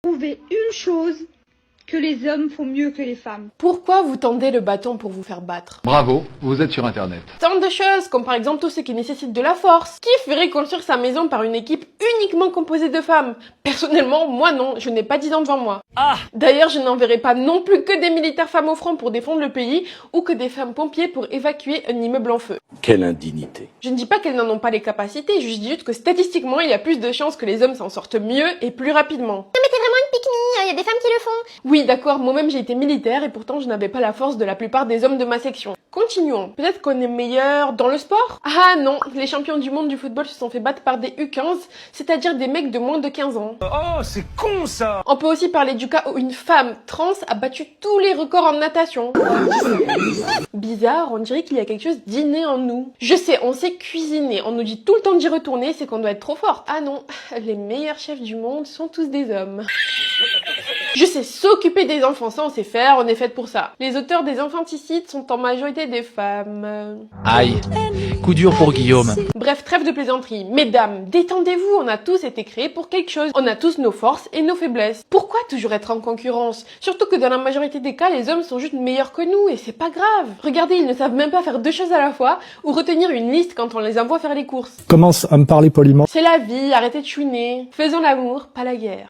Trouver une chose que les hommes font mieux que les femmes. Pourquoi vous tendez le bâton pour vous faire battre? Bravo, vous êtes sur Internet. Tant de choses, comme par exemple tout ce qui nécessite de la force. Qui ferait construire sa maison par une équipe uniquement composée de femmes? Personnellement, moi non, je n'ai pas 10 ans devant moi. D'ailleurs, je n'enverrai pas non plus que des militaires femmes au front pour défendre le pays, ou que des femmes pompiers pour évacuer un immeuble en feu. Quelle indignité. Je ne dis pas qu'elles n'en ont pas les capacités, je dis juste que statistiquement, il y a plus de chances que les hommes s'en sortent mieux et plus rapidement. Non mais t'es vraiment une pique-nie, y a des femmes qui le font. Oui, d'accord, moi-même j'ai été militaire et pourtant je n'avais pas la force de la plupart des hommes de ma section. Continuons. Peut-être qu'on est meilleur dans le sport? Ah non, les champions du monde du football se sont fait battre par des U15, c'est-à-dire des mecs de moins de 15 ans. Oh, c'est con ça! On peut aussi parler du cas où une femme trans a battu tous les records en natation. Bizarre, on dirait qu'il y a quelque chose d'inné en nous. Je sais, on sait cuisiner, on nous dit tout le temps d'y retourner, c'est qu'on doit être trop forte. Ah non, les meilleurs chefs du monde sont tous des hommes. Je sais, s'occuper des enfants, ça on sait faire, on est faite pour ça. Les auteurs des infanticides sont en majorité des femmes. Aïe, coup dur pour Guillaume. Bref, trêve de plaisanterie. Mesdames, détendez-vous, on a tous été créés pour quelque chose. On a tous nos forces et nos faiblesses. Pourquoi toujours être en concurrence? Surtout que dans la majorité des cas, les hommes sont juste meilleurs que nous et c'est pas grave. Regardez, ils ne savent même pas faire deux choses à la fois ou retenir une liste quand on les envoie faire les courses. Commence à me parler poliment. C'est la vie, arrêtez de chouiner. Faisons l'amour, pas la guerre.